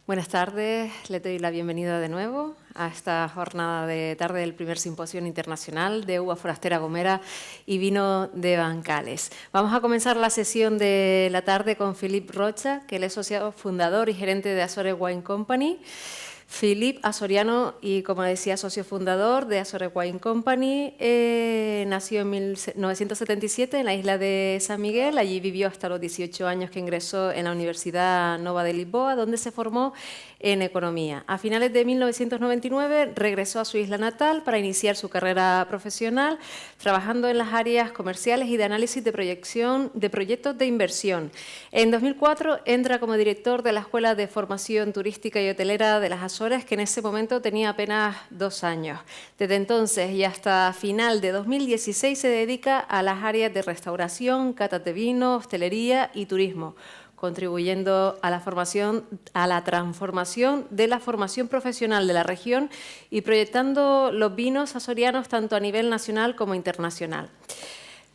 Buenas tardes, le doy la bienvenida de nuevo a esta jornada de tarde del primer simposio internacional de uva forastera gomera y vino de Bancales. Vamos a comenzar la sesión de la tarde con Philippe Rocha, que él es socio fundador y gerente de Azores Wine Company. Philippe, azoriano y, como decía, socio fundador de Azores Wine Company, nació en 1977 en la isla de San Miguel. Allí vivió hasta los 18 años que ingresó en la Universidad Nova de Lisboa, donde se formó en economía. A finales de 1999 regresó a su isla natal para iniciar su carrera profesional, trabajando en las áreas comerciales y de análisis de proyección de proyectos de inversión. En 2004 entra como director de la Escuela de Formación Turística y Hotelera de las Azores, que en ese momento tenía apenas 2 años. Desde entonces y hasta final de 2016 se dedica a las áreas de restauración, catas de vino, hostelería y turismo, contribuyendo a la transformación de la formación profesional de la región y proyectando los vinos azorianos tanto a nivel nacional como internacional.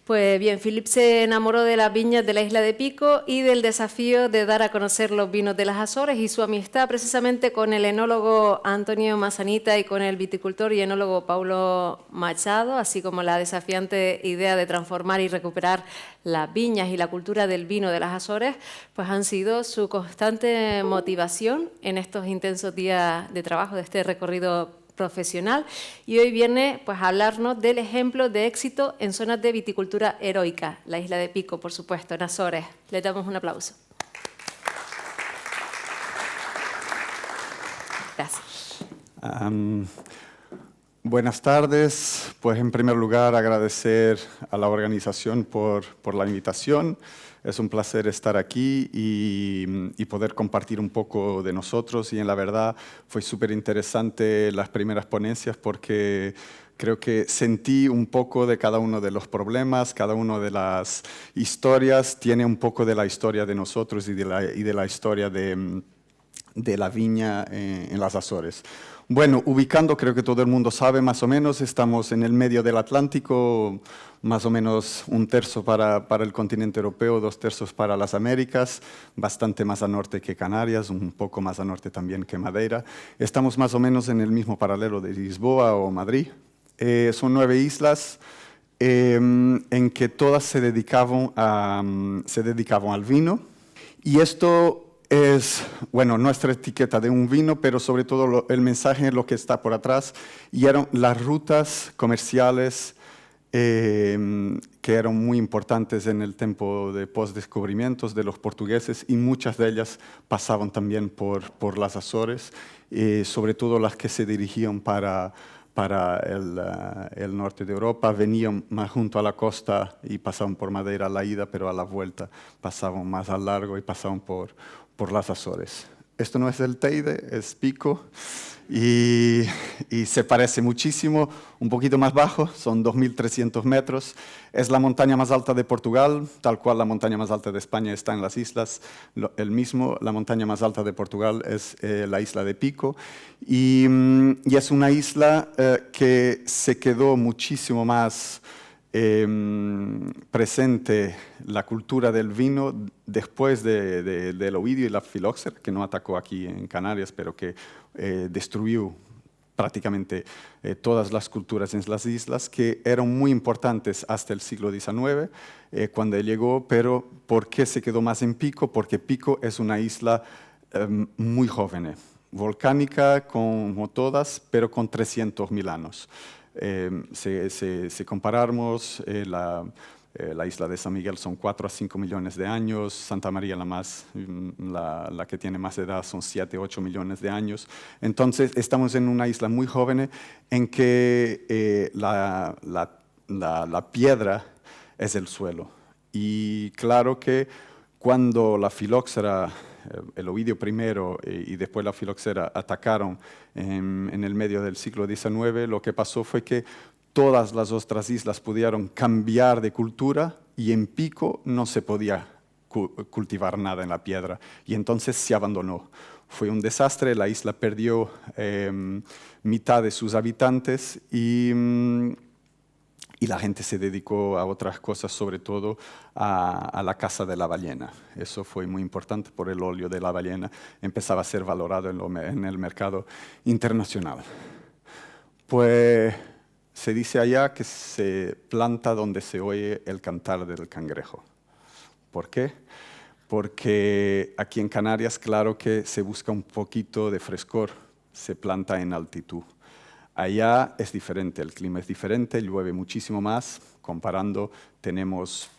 Pues bien, Philippe se enamoró de las viñas de la isla de Pico y del desafío de dar a conocer los vinos de las Azores, y su amistad precisamente con el enólogo Antonio Mazanita y con el viticultor y enólogo Paulo Machado, así como la desafiante idea de transformar y recuperar las viñas y la cultura del vino de las Azores, pues han sido su constante motivación en estos intensos días de trabajo de este recorrido profesional, y hoy viene pues a hablarnos del ejemplo de éxito en zonas de viticultura heroica, la isla de Pico, por supuesto, en Azores. Le damos un aplauso. Gracias. Buenas tardes. Pues en primer lugar agradecer a la organización por la invitación. Es un placer estar aquí y poder compartir un poco de nosotros, y en la verdad fue súper interesante las primeras ponencias porque creo que sentí un poco de cada uno de los problemas, cada una de las historias tiene un poco de la historia de nosotros y de la historia de la viña en las Azores. Bueno, ubicando, creo que todo el mundo sabe más o menos, estamos en el medio del Atlántico, más o menos 1/3 para el continente europeo, 2/3 para las Américas, bastante más al norte que Canarias, un poco más al norte también que Madeira. Estamos más o menos en el mismo paralelo de Lisboa o Madrid. Son 9 islas en que todas se dedicaban al vino, y esto es, bueno, nuestra etiqueta de un vino, pero sobre todo el mensaje, lo que está por atrás, y eran las rutas comerciales que eran muy importantes en el tiempo de postdescubrimientos de los portugueses, y muchas de ellas pasaban también por las Azores, sobre todo las que se dirigían para el norte de Europa, venían más junto a la costa y pasaban por Madeira a la ida, pero a la vuelta pasaban más al largo y pasaban por las Azores. Esto no es el Teide, es Pico, y se parece muchísimo, un poquito más bajo, son 2.300 metros. Es la montaña más alta de Portugal, tal cual la montaña más alta de España está en las islas, la montaña más alta de Portugal es la isla de Pico, y es una isla que se quedó muchísimo más presente la cultura del vino después del Ovidio y la filoxera, que no atacó aquí en Canarias, pero que destruyó prácticamente todas las culturas en las islas, que eran muy importantes hasta el siglo XIX, cuando él llegó. Pero ¿por qué se quedó más en Pico? Porque Pico es una isla muy joven, volcánica como todas, pero con 300.000 años. Si comparamos la isla de San Miguel son 4 a 5 millones de años, Santa María la que tiene más edad son 7 a 8 millones de años. Entonces estamos en una isla muy joven en que la piedra es el suelo. Y claro que cuando la filoxera, el Ovidio primero y después la filoxera atacaron en el medio del siglo XIX, lo que pasó fue que todas las otras islas pudieron cambiar de cultura, y en Pico no se podía cultivar nada en la piedra, y entonces se abandonó. Fue un desastre, la isla perdió mitad de sus habitantes, y y la gente se dedicó a otras cosas, sobre todo a la caza de la ballena. Eso fue muy importante por el óleo de la ballena. Empezaba a ser valorado en el mercado internacional. Pues se dice allá que se planta donde se oye el cantar del cangrejo. ¿Por qué? Porque aquí en Canarias, claro que se busca un poquito de frescor, se planta en altitud. Allá es diferente, el clima es diferente, llueve muchísimo más. Comparando, tenemos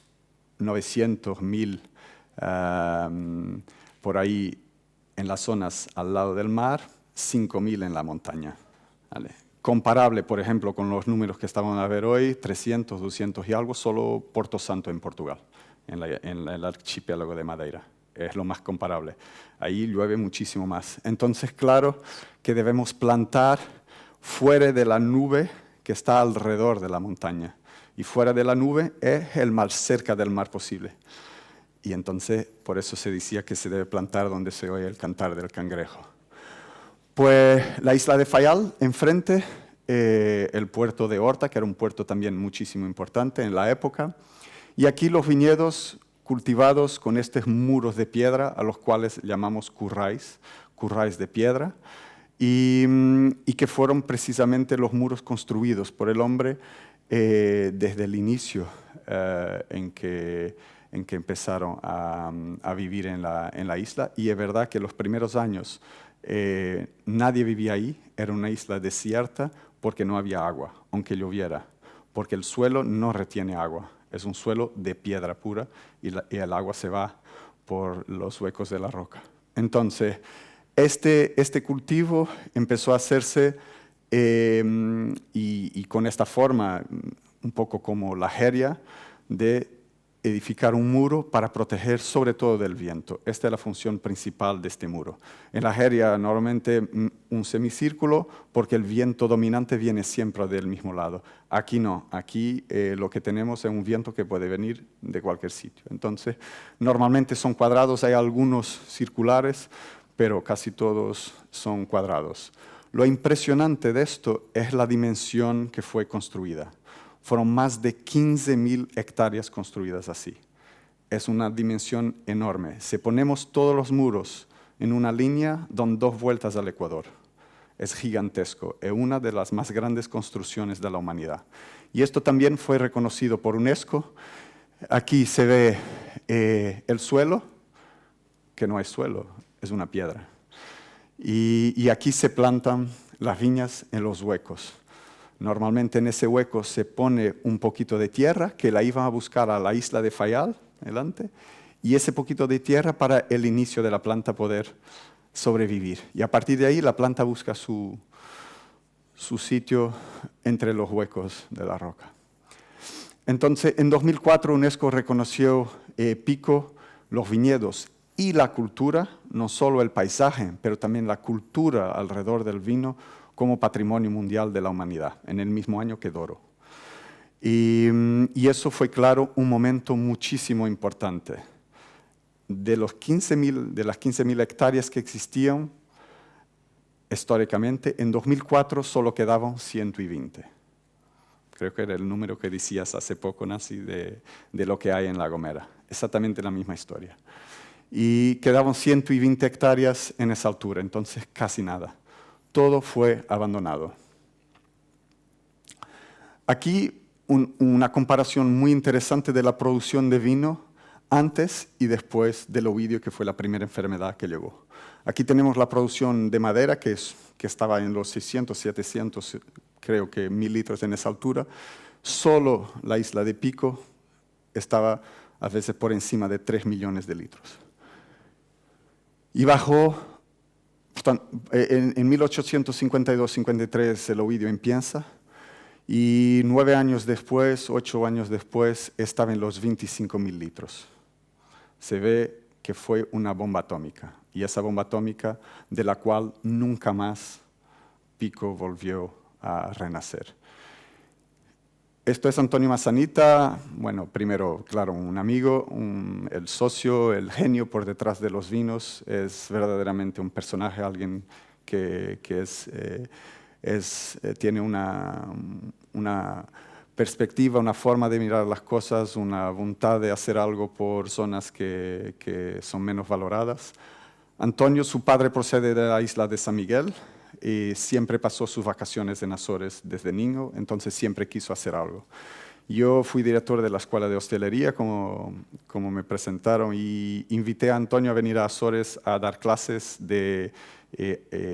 900.000 por ahí en las zonas al lado del mar, 5.000 en la montaña. ¿Vale? Comparable, por ejemplo, con los números que estaban a ver hoy, 300, 200 y algo, solo Porto Santo en Portugal, en el archipiélago de Madeira. Es lo más comparable. Ahí llueve muchísimo más. Entonces, claro que debemos plantar fuera de la nube que está alrededor de la montaña. Y fuera de la nube es el más cerca del mar posible. Y entonces, por eso se decía que se debe plantar donde se oye el cantar del cangrejo. Pues la isla de Faial, enfrente, el puerto de Horta, que era un puerto también muchísimo importante en la época. Y aquí los viñedos cultivados con estos muros de piedra, a los cuales llamamos currais de piedra, y que fueron precisamente los muros construidos por el hombre desde el inicio en que empezaron a vivir en la isla. Y es verdad que los primeros años nadie vivía ahí, era una isla desierta porque no había agua, aunque lloviera, porque el suelo no retiene agua, es un suelo de piedra pura y el agua se va por los huecos de la roca. Entonces, este cultivo empezó a hacerse y con esta forma, un poco como la jeria, de edificar un muro para proteger sobre todo del viento. Esta es la función principal de este muro. En la jeria normalmente un semicírculo porque el viento dominante viene siempre del mismo lado. Aquí no, aquí lo que tenemos es un viento que puede venir de cualquier sitio. Entonces, normalmente son cuadrados, hay algunos circulares, pero casi todos son cuadrados. Lo impresionante de esto es la dimensión que fue construida. Fueron más de 15.000 hectáreas construidas así. Es una dimensión enorme. Si ponemos todos los muros en una línea, dan 2 vueltas al Ecuador. Es gigantesco, es una de las más grandes construcciones de la humanidad. Y esto también fue reconocido por UNESCO. Aquí se ve el suelo, que no es suelo, es una piedra. Y aquí se plantan las viñas en los huecos. Normalmente en ese hueco se pone un poquito de tierra, que la iban a buscar a la isla de Faial, delante, y ese poquito de tierra para el inicio de la planta poder sobrevivir. Y a partir de ahí la planta busca su sitio entre los huecos de la roca. Entonces, en 2004 UNESCO reconoció Pico, los viñedos y la cultura, no solo el paisaje, pero también la cultura alrededor del vino, como patrimonio mundial de la humanidad, en el mismo año que Douro. Y eso fue, claro, un momento muchísimo importante. De las 15.000 hectáreas que existían históricamente, en 2004 solo quedaban 120. Creo que era el número que decías hace poco, Nancy, de lo que hay en La Gomera. Exactamente la misma historia. Y quedaban 120 hectáreas en esa altura, entonces casi nada. Todo fue abandonado. Aquí una comparación muy interesante de la producción de vino antes y después del Ovidio, que fue la primera enfermedad que llegó. Aquí tenemos la producción de madera, que estaba en los 600, 700, creo que 1.000 litros en esa altura. Solo la isla de Pico estaba a veces por encima de 3 millones de litros. Y bajó, en 1852-53 el Ovidio empieza, y 9 años después, 8 años después, estaba en los 25.000 litros. Se ve que fue una bomba atómica, y esa bomba atómica de la cual nunca más Pico volvió a renacer. Esto es Antonio Massanita, bueno, primero, claro, un amigo, el socio, el genio por detrás de los vinos, es verdaderamente un personaje, alguien que tiene una perspectiva, una forma de mirar las cosas, una voluntad de hacer algo por zonas que son menos valoradas. Antonio, su padre procede de la isla de San Miguel y siempre pasó sus vacaciones en Azores desde niño, entonces siempre quiso hacer algo. Yo fui director de la Escuela de Hostelería, como me presentaron, y invité a Antonio a venir a Azores a dar clases de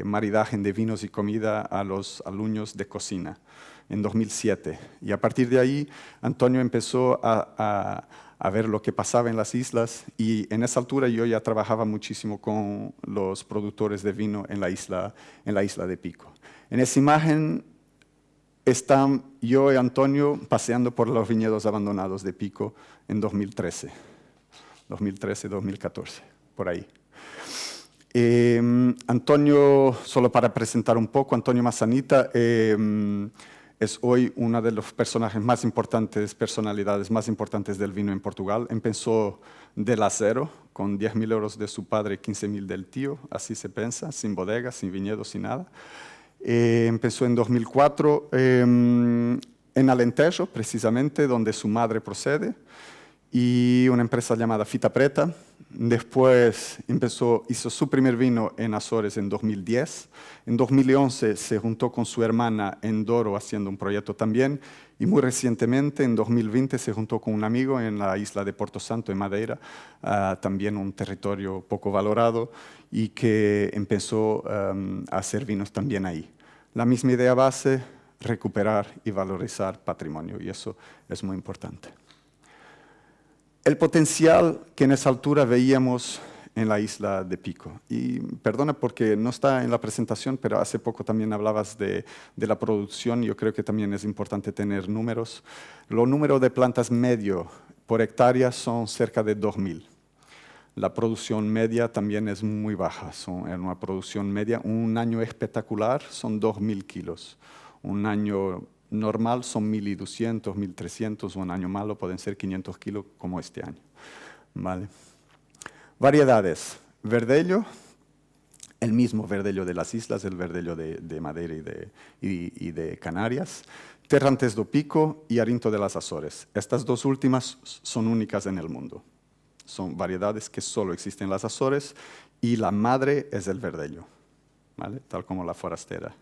maridaje de vinos y comida a los alumnos de cocina en 2007. Y a partir de ahí, Antonio empezó a ver lo que pasaba en las islas, y en esa altura yo ya trabajaba muchísimo con los productores de vino en la isla de Pico. En esa imagen están yo y Antonio paseando por los viñedos abandonados de Pico en 2013, 2014, por ahí. Antonio, solo para presentar un poco, Antonio Massanita es hoy una de los personajes más importantes, personalidades más importantes del vino en Portugal. Empezó de la cero, con 10.000 euros de su padre, 15.000 del tío, así se piensa, sin bodegas, sin viñedos, sin nada. Empezó en 2004 en Alentejo, precisamente, donde su madre procede, y una empresa llamada Fita Preta. Después hizo su primer vino en Azores en 2010. En 2011 se juntó con su hermana en Douro haciendo un proyecto también, y muy recientemente, en 2020, se juntó con un amigo en la isla de Porto Santo, en Madeira, también un territorio poco valorado, y que empezó a hacer vinos también ahí. La misma idea base, recuperar y valorizar patrimonio, y eso es muy importante. El potencial que en esa altura veíamos en la isla de Pico. Y perdona porque no está en la presentación, pero hace poco también hablabas de la producción. Yo creo que también es importante tener números. Los números de plantas medio por hectárea son cerca de 2.000. La producción media también es muy baja. En una producción media, un año espectacular son 2.000 kilos. Un año normal son 1.200, 1.300, un año malo pueden ser 500 kilos como este año. ¿Vale? Variedades. Verdelho, el mismo verdelho de las islas, el verdelho de Madeira y de Canarias. Terrantes do Pico y Arinto de las Azores. Estas dos últimas son únicas en el mundo. Son variedades que solo existen en las Azores, y la madre es el verdelho, ¿vale? Tal como la forastera.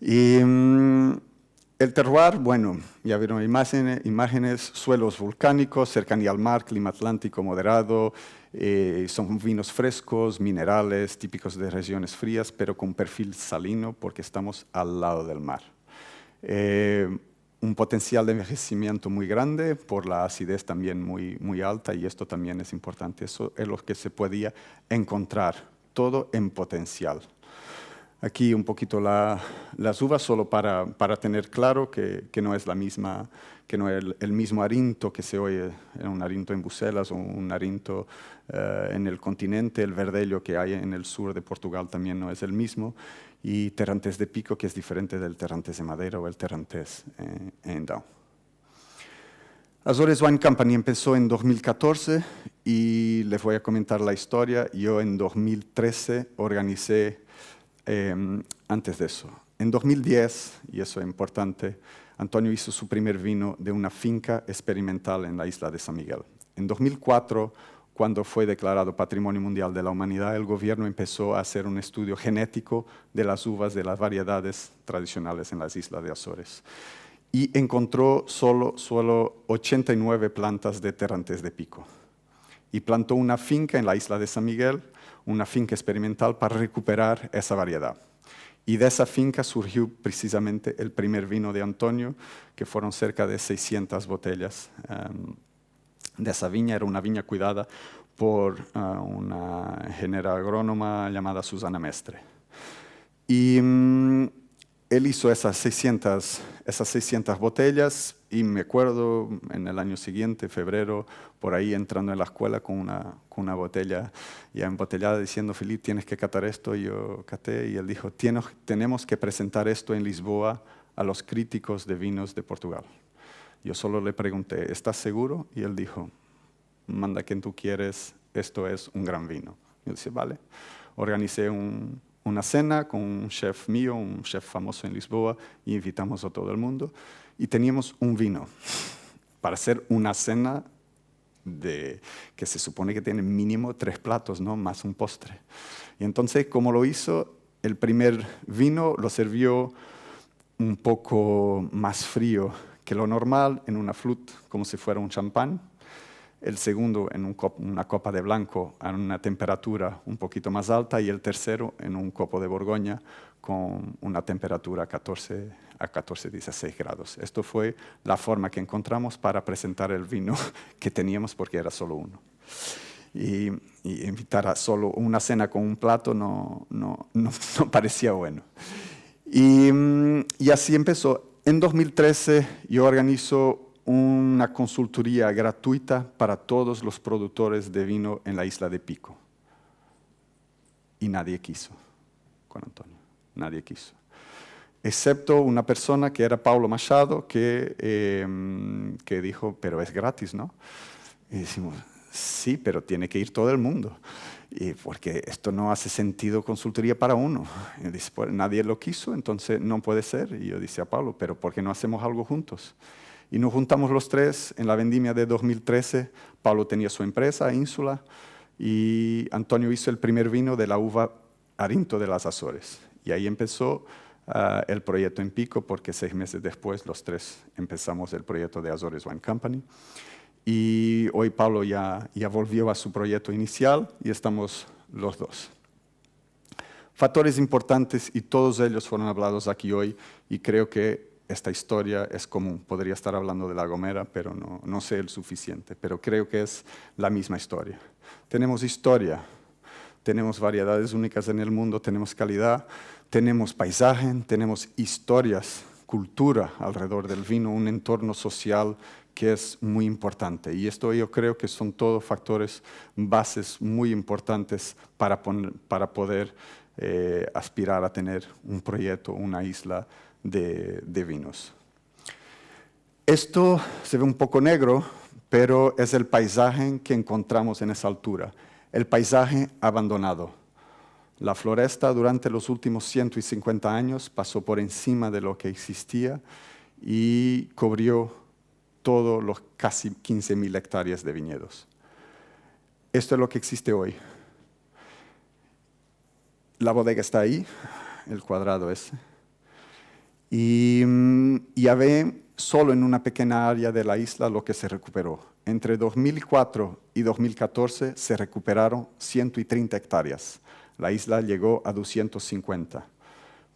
Y el terroir, bueno, ya vieron imágenes, suelos volcánicos, cercanía al mar, clima atlántico moderado, son vinos frescos, minerales, típicos de regiones frías, pero con perfil salino porque estamos al lado del mar. Un potencial de envejecimiento muy grande, por la acidez también muy alta, y esto también es importante. Eso es lo que se podía encontrar, todo en potencial. Aquí un poquito las uvas, solo para tener claro que no es la misma, que no es el mismo Arinto que se oye en un Arinto en Bruselas o un Arinto en el continente. El verdelho que hay en el sur de Portugal también no es el mismo. Y Terrantes de Pico, que es diferente del Terrantes de Madeira o el Terrantes en Down. Azores Wine Company empezó en 2014 y les voy a comentar la historia. Yo en 2013 organicé, antes de eso, en 2010, y eso es importante, Antonio hizo su primer vino de una finca experimental en la isla de San Miguel. En 2004, cuando fue declarado Patrimonio Mundial de la Humanidad, el gobierno empezó a hacer un estudio genético de las uvas de las variedades tradicionales en las islas de Azores. Y encontró solo 89 plantas de Terrantes de Pico. Y plantó una finca en la isla de San Miguel, una finca experimental para recuperar esa variedad. Y de esa finca surgió precisamente el primer vino de Antonio, que fueron cerca de 600 botellas de esa viña. Era una viña cuidada por una ingeniera agrónoma llamada Susana Mestre. Y él hizo esas 600 botellas, y me acuerdo en el año siguiente, febrero, por ahí entrando en la escuela con una botella ya embotellada, diciendo: Filipe, tienes que catar esto. Y yo caté, y él dijo: tenemos que presentar esto en Lisboa a los críticos de vinos de Portugal. Yo solo le pregunté: ¿estás seguro? Y él dijo: manda quien tú quieres, esto es un gran vino. Yo dije: vale. Organicé un una cena con un chef mío, un chef famoso en Lisboa, y invitamos a todo el mundo. Y teníamos un vino para hacer una cena que se supone que tiene mínimo 3 platos, ¿no? Más un postre. Y entonces, como lo hizo, el primer vino lo sirvió un poco más frío que lo normal, en una flûte, como si fuera un champán. El segundo en una copa de blanco a una temperatura un poquito más alta, y el tercero en un copo de Borgoña con una temperatura a 16 grados. Esto fue la forma que encontramos para presentar el vino que teníamos, porque era solo uno. Y invitar a solo una cena con un plato no parecía bueno. Y así empezó. En 2013 yo organizo una consultoría gratuita para todos los productores de vino en la isla de Pico. Y nadie quiso, Juan Antonio, nadie quiso. Excepto una persona que era Paulo Machado, que dijo, pero es gratis, ¿no? Y decimos, sí, pero tiene que ir todo el mundo. Porque esto no hace sentido consultoría para uno. Y dice, pues, nadie lo quiso, entonces no puede ser. Y yo decía a Pablo, pero ¿por qué no hacemos algo juntos? Y nos juntamos los tres en la vendimia de 2013. Pablo tenía su empresa, Ínsula, y Antonio hizo el primer vino de la uva Arinto de las Azores. Y ahí empezó el proyecto en Pico, porque 6 meses después los tres empezamos el proyecto de Azores Wine Company. Y hoy Pablo ya volvió a su proyecto inicial y estamos los dos. Factores importantes, y todos ellos fueron hablados aquí hoy, y creo que esta historia es común. Podría estar hablando de La Gomera, pero no sé el suficiente, pero creo que es la misma historia. Tenemos historia, tenemos variedades únicas en el mundo, tenemos calidad, tenemos paisaje, tenemos historias, cultura alrededor del vino, un entorno social que es muy importante. Y esto yo creo que son todos factores, bases muy importantes para poder aspirar a tener un proyecto, una isla de vinos. Esto se ve un poco negro, pero es el paisaje que encontramos en esa altura, el paisaje abandonado. La floresta durante los últimos 150 años pasó por encima de lo que existía y cubrió todos los casi 15.000 hectáreas de viñedos. Esto es lo que existe hoy. La bodega está ahí, el cuadrado ese. Y ya ven solo en una pequeña área de la isla lo que se recuperó. Entre 2004 y 2014 se recuperaron 130 hectáreas. La isla llegó a 250.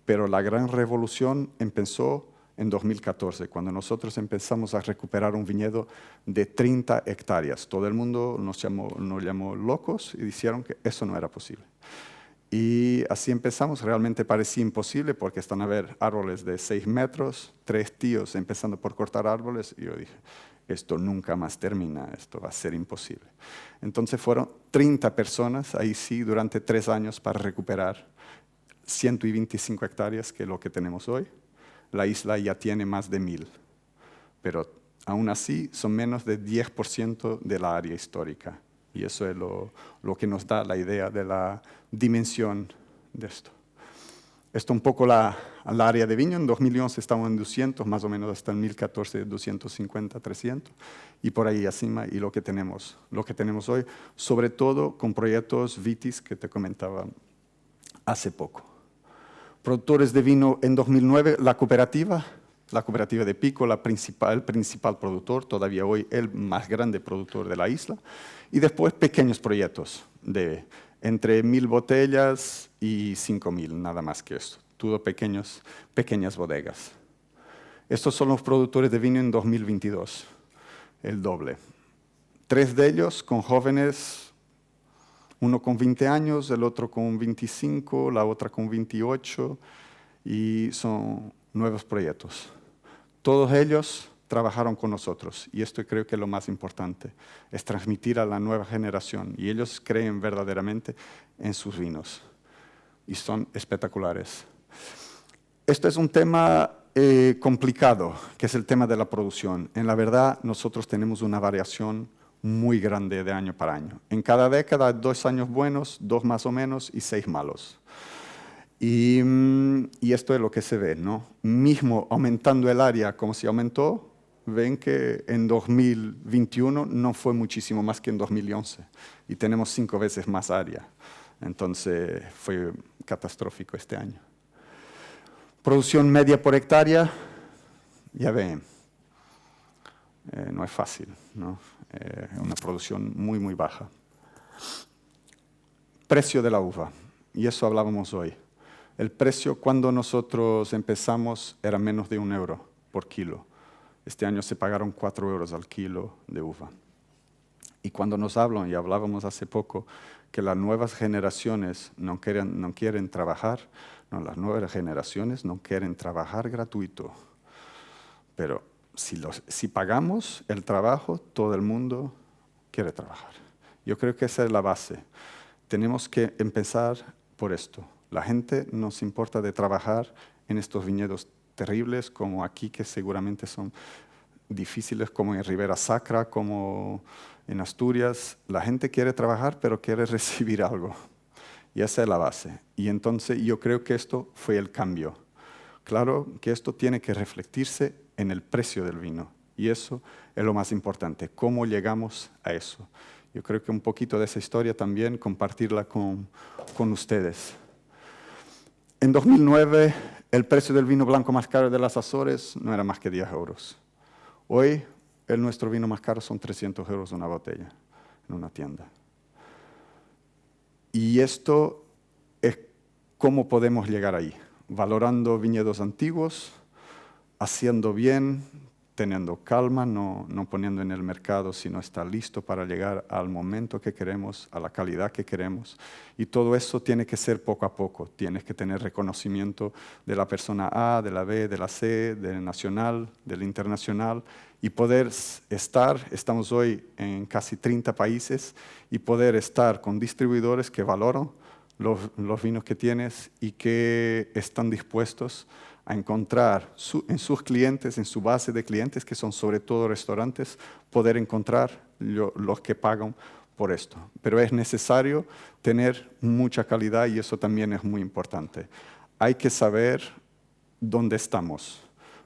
Pero la gran revolución empezó en 2014, cuando nosotros empezamos a recuperar un viñedo de 30 hectáreas. Todo el mundo nos llamó locos y dijeron que eso no era posible. Y así empezamos. Realmente parecía imposible, porque están a ver árboles de 6 metros, 3 tíos empezando por cortar árboles, y yo dije, esto nunca más termina, esto va a ser imposible. Entonces fueron 30 personas, ahí sí, durante 3 años para recuperar 125 hectáreas, que es lo que tenemos hoy. La isla ya tiene más de 1.000, pero aún así son menos de 10% de la área histórica. Y eso es lo que nos da la idea de la dimensión de esto. Esto un poco la área de viña. En 2011 estábamos en 200, más o menos hasta el 2014, 250, 300, y por ahí encima, y lo que tenemos hoy, sobre todo con proyectos Vitis que te comentaba hace poco. Productores de vino en 2009, la cooperativa de Pico, el principal productor, todavía hoy el más grande productor de la isla, y después pequeños proyectos de entre 1.000 botellas y 5.000, nada más que eso, todo pequeñas bodegas. Estos son los productores de vino en 2022, el doble. 3 de ellos con jóvenes, uno con 20 años, el otro con 25, la otra con 28, y son nuevos proyectos. Todos ellos trabajaron con nosotros, y esto creo que es lo más importante, es transmitir a la nueva generación, y ellos creen verdaderamente en sus vinos, y son espectaculares. Este es un tema complicado, que es el tema de la producción. En la verdad, nosotros tenemos una variación muy grande de año para año. En cada década, 2 años buenos, 2 más o menos y 6 malos. Y esto es lo que se ve, ¿no? Mismo aumentando el área como se aumentó, ven que en 2021 no fue muchísimo más que en 2011 y tenemos 5 veces más área. Entonces fue catastrófico este año. Producción media por hectárea, ya ven, no es fácil, ¿no? Una producción muy, muy baja. Precio de la uva, y eso hablábamos hoy. El precio cuando nosotros empezamos era menos de €1 por kilo. Este año se pagaron 4 euros al kilo de uva. Y cuando nos hablan, y hablábamos hace poco, que las nuevas generaciones no quieren trabajar, no, las nuevas generaciones no quieren trabajar gratuito. Pero si pagamos el trabajo, todo el mundo quiere trabajar. Yo creo que esa es la base. Tenemos que empezar por esto. La gente nos importa de trabajar en estos viñedos terribles como aquí, que seguramente son difíciles, como en Ribera Sacra, como en Asturias. La gente quiere trabajar, pero quiere recibir algo. Y esa es la base. Y entonces yo creo que esto fue el cambio. Claro que esto tiene que refletirse en el precio del vino. Y eso es lo más importante, cómo llegamos a eso. Yo creo que un poquito de esa historia también compartirla con ustedes. En 2009, el precio del vino blanco más caro de las Azores no era más que 10 euros. Hoy, nuestro vino más caro son 300 euros una botella en una tienda. Y esto es cómo podemos llegar ahí, valorando viñedos antiguos, haciendo bien, teniendo calma, no poniendo en el mercado si no está listo para llegar al momento que queremos, a la calidad que queremos. Y todo eso tiene que ser poco a poco. Tienes que tener reconocimiento de la persona A, de la B, de la C, del nacional, del internacional, y poder estamos hoy en casi 30 países, y poder estar con distribuidores que valoran los vinos que tienes y que están dispuestos a encontrar en sus clientes, en su base de clientes, que son sobre todo restaurantes, poder encontrar los que pagan por esto. Pero es necesario tener mucha calidad y eso también es muy importante. Hay que saber dónde estamos.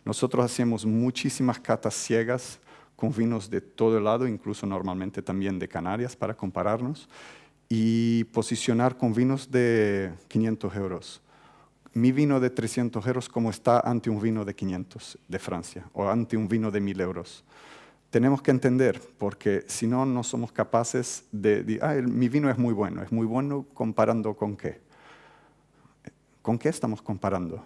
Nosotros hacemos muchísimas catas ciegas con vinos de todo el lado, incluso normalmente también de Canarias, para compararnos y posicionar con vinos de 500 euros. Mi vino de 300 euros como está ante un vino de 500 de Francia o ante un vino de 1000 euros. Tenemos que entender, porque si no, no somos capaces de decir, mi vino es muy bueno comparando con qué. ¿Con qué estamos comparando?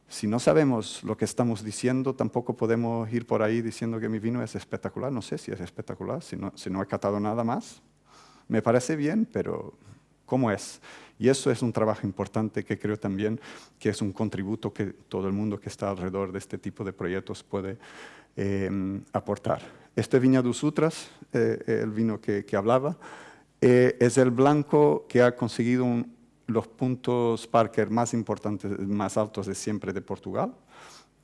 Si no sabemos lo que estamos diciendo, tampoco podemos ir por ahí diciendo que mi vino es espectacular. No sé si es espectacular, si no he catado nada más. Me parece bien, pero ¿cómo es? Y eso es un trabajo importante que creo también que es un contributo que todo el mundo que está alrededor de este tipo de proyectos puede aportar. Este Viña dos Utras, el vino que hablaba, es el blanco que ha conseguido los puntos Parker más importantes, más altos de siempre de Portugal.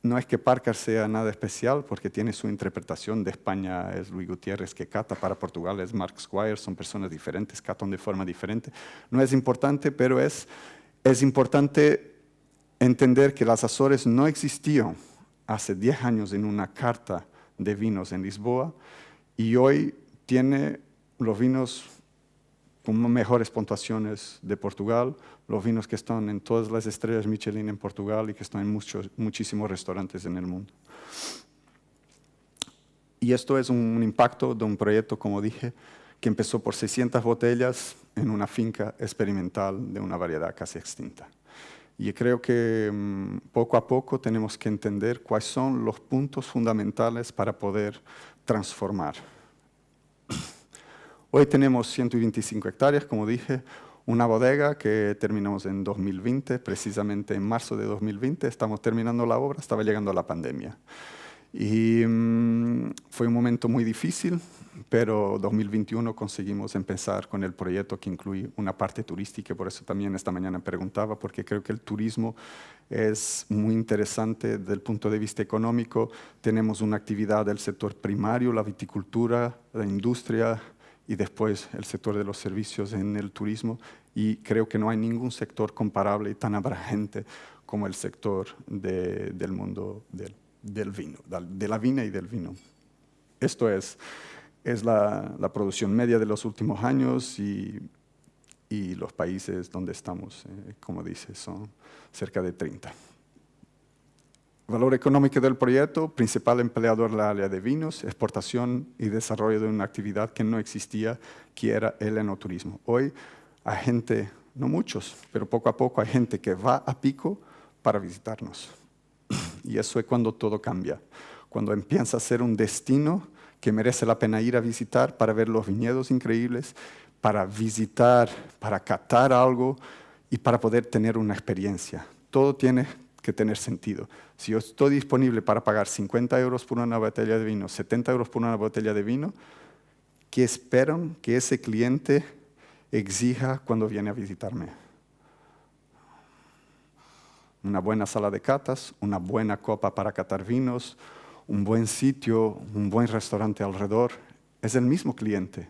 No es que Parker sea nada especial, porque tiene su interpretación. De España es Luis Gutiérrez que cata, para Portugal es Mark Squire, son personas diferentes, catan de forma diferente. No es importante, pero es importante entender que las Azores no existían hace 10 años en una carta de vinos en Lisboa, y hoy tiene los vinos con mejores puntuaciones de Portugal, los vinos que están en todas las estrellas Michelin en Portugal y que están en muchísimos restaurantes en el mundo. Y esto es un impacto de un proyecto, como dije, que empezó por 600 botellas en una finca experimental de una variedad casi extinta. Y creo que poco a poco tenemos que entender cuáles son los puntos fundamentales para poder transformar. Hoy tenemos 125 hectáreas, como dije, una bodega que terminamos en 2020, precisamente en marzo de 2020, estamos terminando la obra, estaba llegando la pandemia. Y fue un momento muy difícil, pero 2021 conseguimos empezar con el proyecto que incluye una parte turística, por eso también esta mañana preguntaba, porque creo que el turismo es muy interesante desde el punto de vista económico. Tenemos una actividad del sector primario, la viticultura, la industria, y después el sector de los servicios en el turismo, y creo que no hay ningún sector comparable y tan abrangente como el sector del mundo del vino, de la viña y del vino. Esto es la producción media de los últimos años y los países donde estamos, como dice, son cerca de 30. Valor económico del proyecto: principal empleador en la área de vinos, exportación y desarrollo de una actividad que no existía, que era el enoturismo. Hoy hay gente, no muchos, pero poco a poco hay gente que va a Pico para visitarnos. Y eso es cuando todo cambia, cuando empieza a ser un destino que merece la pena ir a visitar para ver los viñedos increíbles, para visitar, para catar algo y para poder tener una experiencia. Todo tiene que tener sentido. Si yo estoy disponible para pagar 50 euros por una botella de vino, 70 euros por una botella de vino, ¿qué esperan que ese cliente exija cuando viene a visitarme? Una buena sala de catas, una buena copa para catar vinos, un buen sitio, un buen restaurante alrededor. Es el mismo cliente.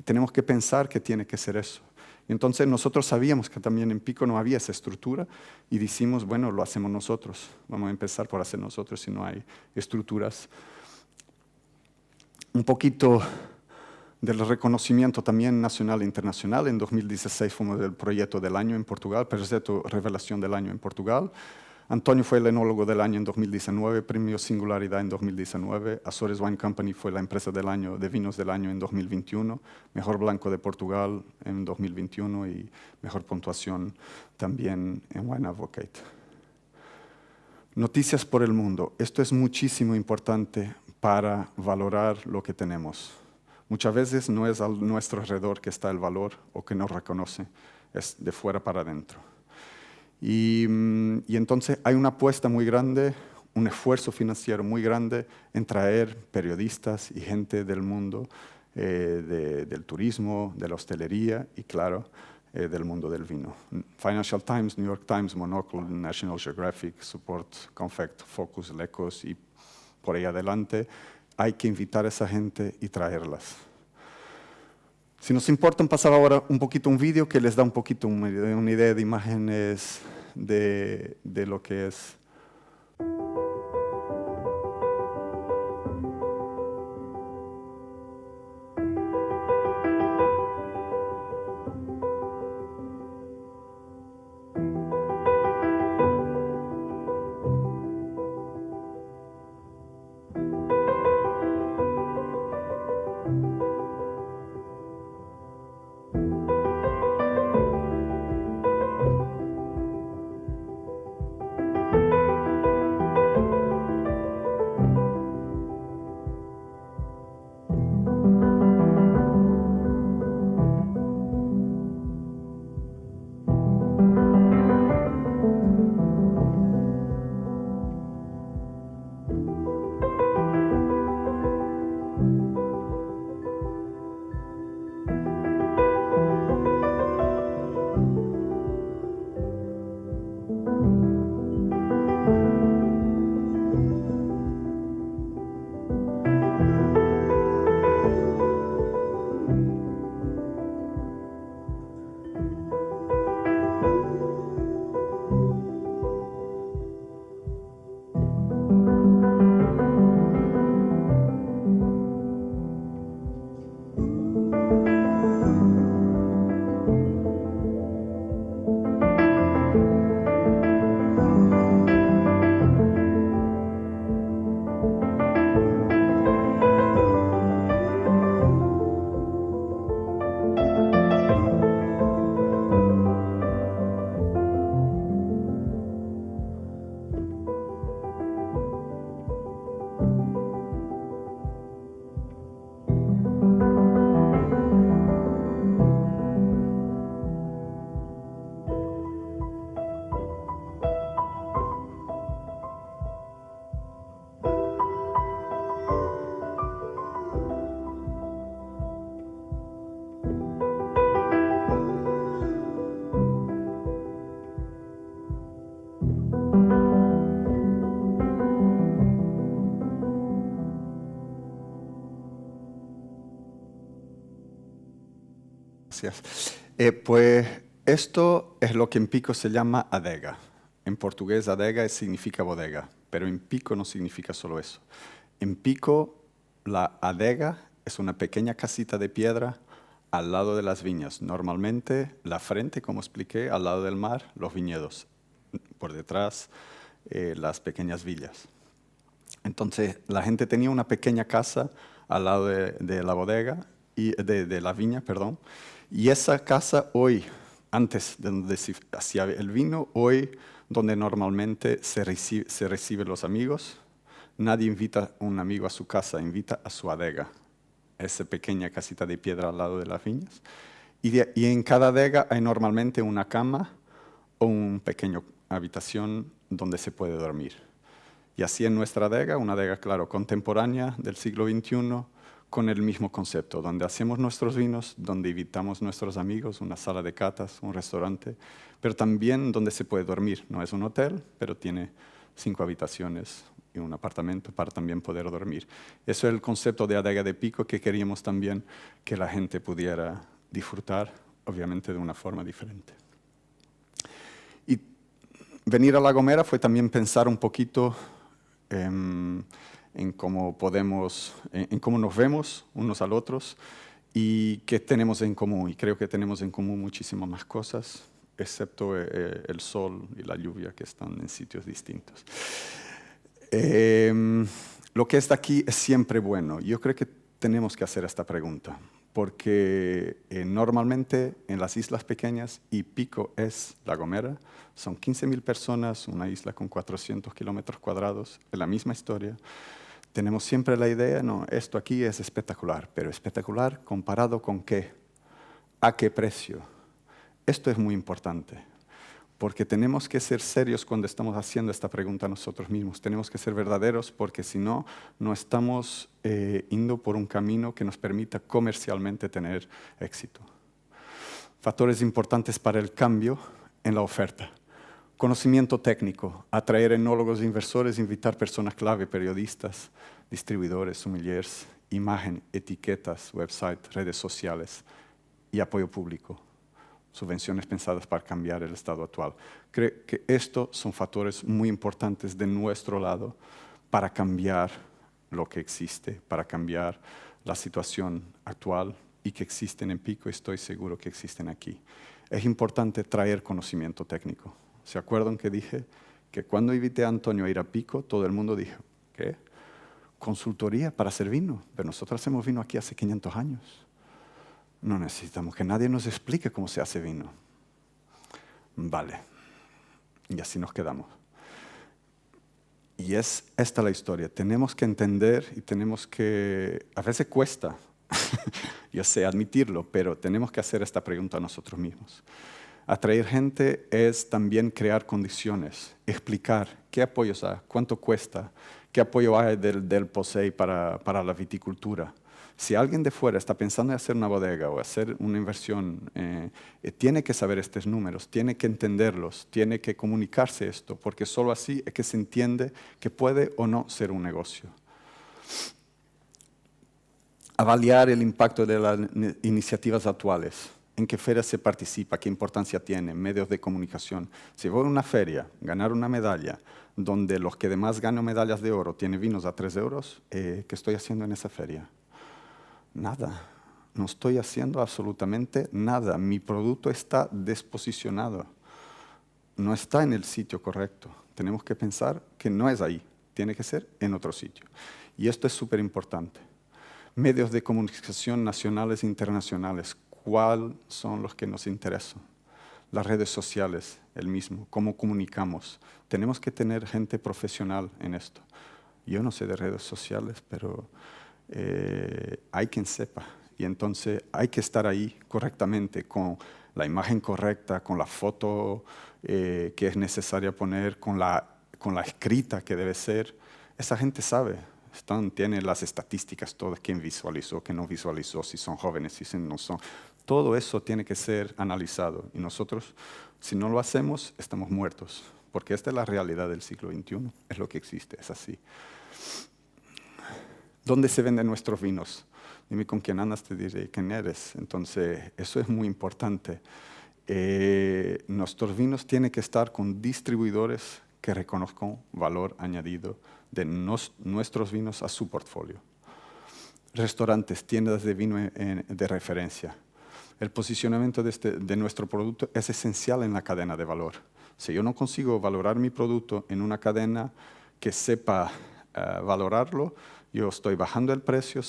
Tenemos que pensar que tiene que ser eso. Entonces nosotros sabíamos que también en Pico no había esa estructura y decimos, bueno, lo hacemos nosotros. Vamos a empezar por hacer nosotros si no hay estructuras. Un poquito del reconocimiento también nacional e internacional. En 2016 fuimos el proyecto del año en Portugal, proyecto revelación del año en Portugal. Antonio fue el enólogo del año en 2019, premio Singularidad en 2019. Azores Wine Company fue la empresa del año, de vinos del año en 2021. Mejor blanco de Portugal en 2021 y mejor puntuación también en Wine Advocate. Noticias por el mundo. Esto es muchísimo importante para valorar lo que tenemos. Muchas veces no es a nuestro alrededor que está el valor o que nos reconoce, es de fuera para adentro. Y entonces hay una apuesta muy grande, un esfuerzo financiero muy grande en traer periodistas y gente del mundo del turismo, de la hostelería y, claro, del mundo del vino. Financial Times, New York Times, Monocle, National Geographic, Support, Confect, Focus, Lecos y por ahí adelante. Hay que invitar a esa gente y traerlas. Si nos importa, pasar ahora un poquito un vídeo que les da un poquito una idea de imágenes de lo que es. Gracias. Pues Esto es lo que en Pico se llama adega. En portugués adega significa bodega, pero en Pico no significa solo eso. En Pico la adega es una pequeña casita de piedra al lado de las viñas. Normalmente la frente, como expliqué, al lado del mar, los viñedos. Por detrás, las pequeñas villas. Entonces la gente tenía una pequeña casa al lado de la bodega, de la viña, perdón. Y esa casa hoy, antes de donde se hacía el vino, hoy donde normalmente se reciben los amigos, nadie invita a un amigo a su casa, invita a su adega, esa pequeña casita de piedra al lado de las viñas. Y en cada adega hay normalmente una cama o una pequeña habitación donde se puede dormir. Y así en nuestra adega, una adega, claro, contemporánea del siglo XXI, con el mismo concepto, donde hacemos nuestros vinos, donde invitamos a nuestros amigos, una sala de catas, un restaurante, pero también donde se puede dormir. No es un hotel, pero tiene 5 habitaciones y un apartamento para también poder dormir. Eso es el concepto de adega de Pico que queríamos también que la gente pudiera disfrutar, obviamente de una forma diferente. Y venir a La Gomera fue también pensar un poquito en cómo nos vemos unos al otros y qué tenemos en común. Y creo que tenemos en común muchísimas más cosas, excepto el sol y la lluvia que están en sitios distintos. Lo que está aquí es siempre bueno. Yo creo que tenemos que hacer esta pregunta, porque normalmente en las islas pequeñas, y Pico es La Gomera, son 15.000 personas, una isla con 400 kilómetros cuadrados, es la misma historia. Tenemos siempre la idea, no, esto aquí es espectacular, pero espectacular comparado con qué, a qué precio. Esto es muy importante, porque tenemos que ser serios cuando estamos haciendo esta pregunta a nosotros mismos. Tenemos que ser verdaderos, porque si no, no estamos yendo por un camino que nos permita comercialmente tener éxito. Factores importantes para el cambio en la oferta. Conocimiento técnico, atraer enólogos e inversores, invitar personas clave, periodistas, distribuidores, sommeliers, imagen, etiquetas, website, redes sociales y apoyo público. Subvenciones pensadas para cambiar el estado actual. Creo que estos son factores muy importantes de nuestro lado para cambiar lo que existe, para cambiar la situación actual y que existen en Pico, estoy seguro que existen aquí. Es importante traer conocimiento técnico. ¿Se acuerdan que dije que cuando invité a Antonio a ir a Pico, todo el mundo dijo, ¿qué? Consultoría para hacer vino, pero nosotros hacemos vino aquí hace 500 años. No necesitamos que nadie nos explique cómo se hace vino. Vale, y así nos quedamos. Y es esta la historia. Tenemos que entender y tenemos que, a veces cuesta, yo sé admitirlo, pero tenemos que hacer esta pregunta a nosotros mismos. Atraer gente es también crear condiciones, explicar qué apoyos hay, cuánto cuesta, qué apoyo hay del POSEI para la viticultura. Si alguien de fuera está pensando en hacer una bodega o hacer una inversión, tiene que saber estos números, tiene que entenderlos, tiene que comunicarse esto, porque solo así es que se entiende que puede o no ser un negocio. Avaliar el impacto de las iniciativas actuales. ¿En qué feria se participa? ¿Qué importancia tiene? Medios de comunicación. Si voy a una feria, ganar una medalla, donde los que además ganan medallas de oro tienen vinos a 3 euros, ¿qué estoy haciendo en esa feria? Nada. No estoy haciendo absolutamente nada. Mi producto está desposicionado. No está en el sitio correcto. Tenemos que pensar que no es ahí. Tiene que ser en otro sitio. Y esto es súper importante. Medios de comunicación nacionales e internacionales. ¿Cuáles son los que nos interesan? Las redes sociales, el mismo. ¿Cómo comunicamos? Tenemos que tener gente profesional en esto. Yo no sé de redes sociales, pero hay quien sepa. Y entonces hay que estar ahí correctamente, con la imagen correcta, con la foto que es necesaria poner, con la escrita que debe ser. Esa gente sabe. Tiene las estadísticas todas, quién visualizó, quién no visualizó, si son jóvenes, si no son. Todo eso tiene que ser analizado. Y nosotros, si no lo hacemos, estamos muertos. Porque esta es la realidad del siglo XXI. Es lo que existe, es así. ¿Dónde se venden nuestros vinos? Dime con quién andas, te diré quién eres. Entonces, eso es muy importante. nuestros vinos tienen que estar con distribuidores que reconozcan valor añadido de nuestros vinos a su portfolio. Restaurantes, tiendas de vino de referencia. El posicionamiento de nuestro producto es esencial en la cadena de valor. Si yo no consigo valorar mi producto en una cadena que sepa valorarlo, yo estoy bajando el precio,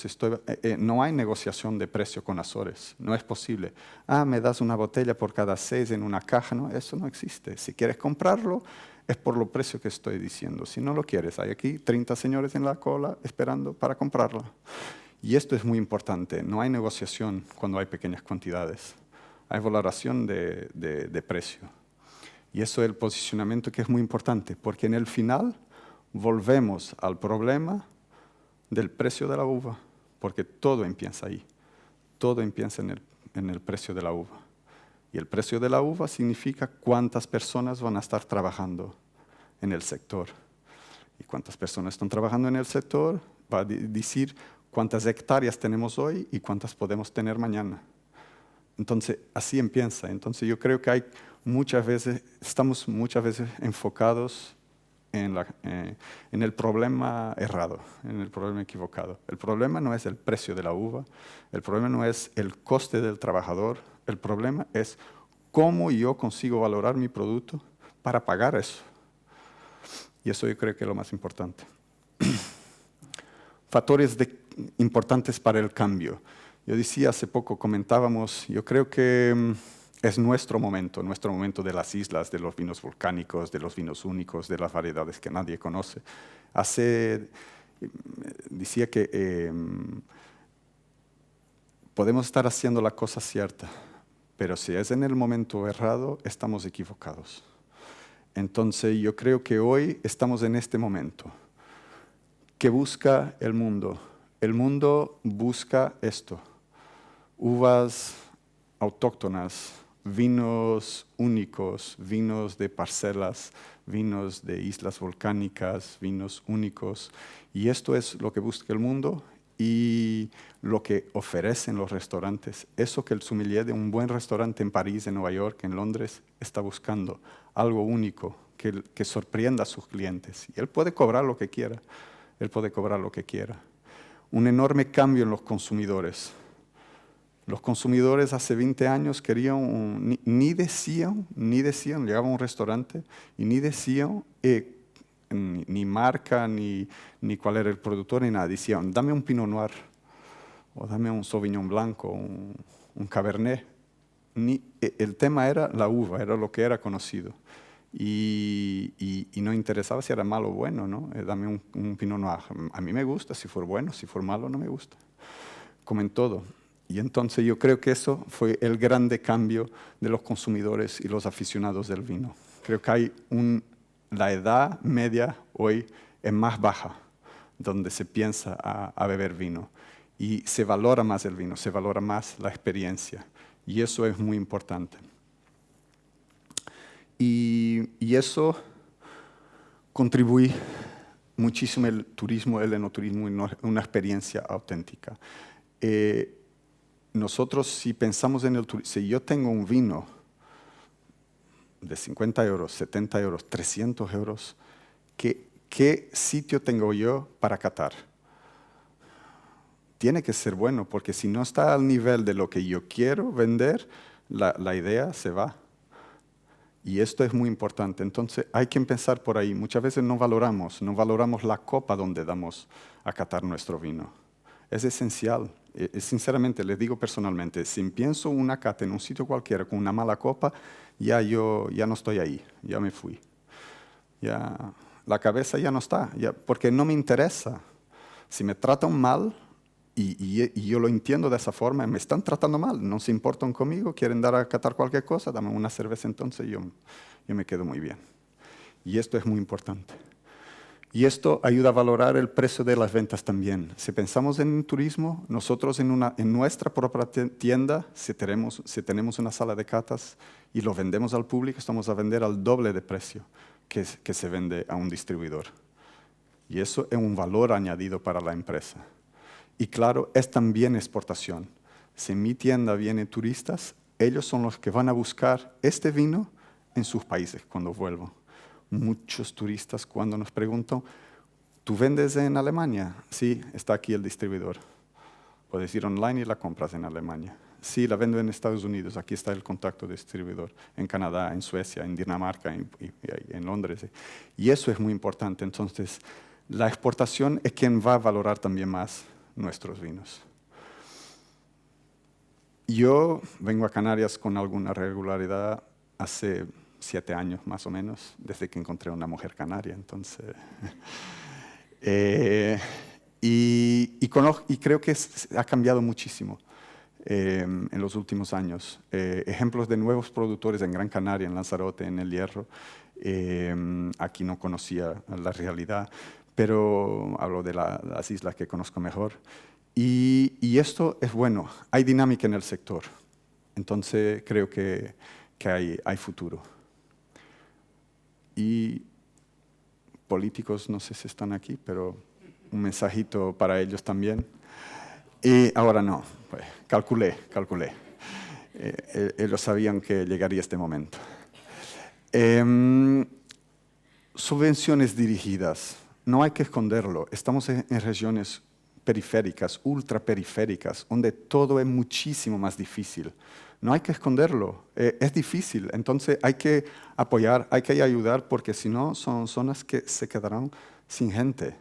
no hay negociación de precio con Azores, no es posible. Me das una botella por cada 6 en una caja, no, eso no existe. Si quieres comprarlo, es por lo precio que estoy diciendo. Si no lo quieres, hay aquí 30 señores en la cola esperando para comprarlo. Y esto es muy importante, no hay negociación cuando hay pequeñas cantidades, hay valoración de precio. Y eso es el posicionamiento que es muy importante, porque en el final volvemos al problema del precio de la uva, porque todo empieza ahí, todo empieza en el precio de la uva. Y el precio de la uva significa cuántas personas van a estar trabajando en el sector. Y cuántas personas están trabajando en el sector va a decir cuántas hectáreas tenemos hoy y cuántas podemos tener mañana. Entonces, así empieza. Entonces, yo creo que estamos muchas veces enfocados en el problema errado, en el problema equivocado. El problema no es el precio de la uva, el problema no es el coste del trabajador, el problema es cómo yo consigo valorar mi producto para pagar eso. Y eso yo creo que es lo más importante. Factores importantes para el cambio. Yo decía hace poco, comentábamos, yo creo que es nuestro momento de las islas, de los vinos volcánicos, de los vinos únicos, de las variedades que nadie conoce. Decía que podemos estar haciendo la cosa cierta, pero si es en el momento errado, estamos equivocados. Entonces yo creo que hoy estamos en este momento. ¿Qué busca el mundo? El mundo busca esto, uvas autóctonas, vinos únicos, vinos de parcelas, vinos de islas volcánicas, vinos únicos. Y esto es lo que busca el mundo y lo que ofrecen los restaurantes. Eso que el sommelier de un buen restaurante en París, en Nueva York, en Londres, está buscando. Algo único que sorprenda a sus clientes. Y él puede cobrar lo que quiera. Él puede cobrar lo que quiera. Un enorme cambio en los consumidores. Los consumidores hace 20 años querían, ni decían, llegaban a un restaurante y ni decían ni marca, ni cuál era el productor, ni nada. Decían, dame un Pinot Noir, o dame un Sauvignon Blanco, un Cabernet. El tema era la uva, era lo que era conocido. Y no interesaba si era malo o bueno, ¿no? Dame un Pinot Noir. A mí me gusta, si fue bueno, si fue malo, no me gusta. Como en todo. Y entonces yo creo que eso fue el grande cambio de los consumidores y los aficionados del vino. Creo que la edad media hoy es más baja, donde se piensa a beber vino. Y se valora más el vino, se valora más la experiencia. Y eso es muy importante. Y eso contribuye muchísimo el turismo, el enoturismo, y una experiencia auténtica. Nosotros, si pensamos en el turismo, si yo tengo un vino de 50 euros, 70 euros, 300 euros, ¿qué sitio tengo yo para catar? Tiene que ser bueno, porque si no está al nivel de lo que yo quiero vender, la idea se va. Y esto es muy importante. Entonces hay que empezar por ahí. Muchas veces no valoramos la copa donde damos a catar nuestro vino. Es esencial. Sinceramente, les digo personalmente, si pienso una cata en un sitio cualquiera con una mala copa, ya no estoy ahí, ya me fui. Ya, la cabeza ya no está, porque no me interesa. Si me tratan mal, y yo lo entiendo de esa forma, me están tratando mal, no se importan conmigo, quieren dar a catar cualquier cosa, dame una cerveza entonces, yo me quedo muy bien. Y esto es muy importante. Y esto ayuda a valorar el precio de las ventas también. Si pensamos en turismo, nosotros en nuestra propia tienda, si tenemos una sala de catas y lo vendemos al público, estamos a vender al doble de precio que se vende a un distribuidor. Y eso es un valor añadido para la empresa. Y claro, es también exportación. Si en mi tienda vienen turistas, ellos son los que van a buscar este vino en sus países cuando vuelvan. Muchos turistas cuando nos preguntan, ¿tú vendes en Alemania? Sí, está aquí el distribuidor. Puedes ir online y la compras en Alemania. Sí, la vendo en Estados Unidos, aquí está el contacto de distribuidor. En Canadá, en Suecia, en Dinamarca, en Londres. Y eso es muy importante. Entonces, la exportación es quien va a valorar también más nuestros vinos. Yo vengo a Canarias con alguna regularidad hace 7 años más o menos, desde que encontré una mujer canaria. Entonces, y creo que ha cambiado muchísimo en los últimos años. Ejemplos de nuevos productores en Gran Canaria, en Lanzarote, en El Hierro. Aquí no conocía la realidad, pero hablo de las islas que conozco mejor. Y esto es bueno, hay dinámica en el sector, entonces creo que hay futuro. Y políticos, no sé si están aquí, pero un mensajito para ellos también. Y ahora no, pues, calculé. Ellos sabían que llegaría este momento. Subvenciones dirigidas, no hay que esconderlo, estamos en regiones periféricas, ultraperiféricas, donde todo es muchísimo más difícil. No hay que esconderlo, es difícil, entonces hay que apoyar, hay que ayudar, porque si no son zonas que se quedarán sin gente.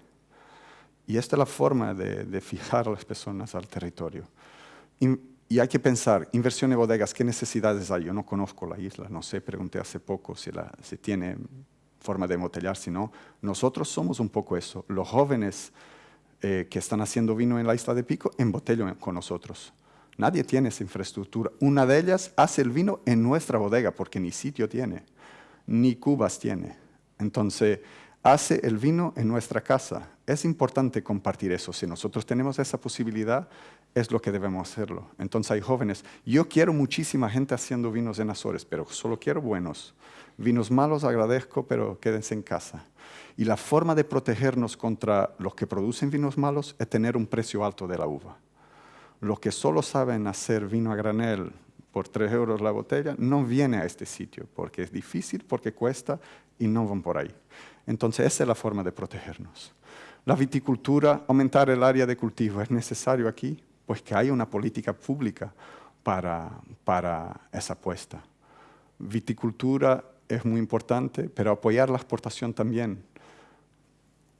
Y esta es la forma de fijar a las personas al territorio. Y hay que pensar, inversión en bodegas, ¿qué necesidades hay? Yo no conozco la isla, no sé, pregunté hace poco si tiene forma de embotellar, si no. Nosotros somos un poco eso, los jóvenes que están haciendo vino en la isla de Pico, embotellan con nosotros. Nadie tiene esa infraestructura. Una de ellas hace el vino en nuestra bodega, porque ni sitio tiene, ni cubas tiene. Entonces, hace el vino en nuestra casa. Es importante compartir eso. Si nosotros tenemos esa posibilidad, es lo que debemos hacerlo. Entonces hay jóvenes. Yo quiero muchísima gente haciendo vinos en Azores, pero solo quiero buenos. Vinos malos agradezco, pero quédense en casa. Y la forma de protegernos contra los que producen vinos malos es tener un precio alto de la uva. Los que solo saben hacer vino a granel por 3 euros la botella no vienen a este sitio, porque es difícil, porque cuesta y no van por ahí. Entonces esa es la forma de protegernos. La viticultura, aumentar el área de cultivo, ¿es necesario aquí? Pues que haya una política pública para esa apuesta. Viticultura es muy importante, pero apoyar la exportación también,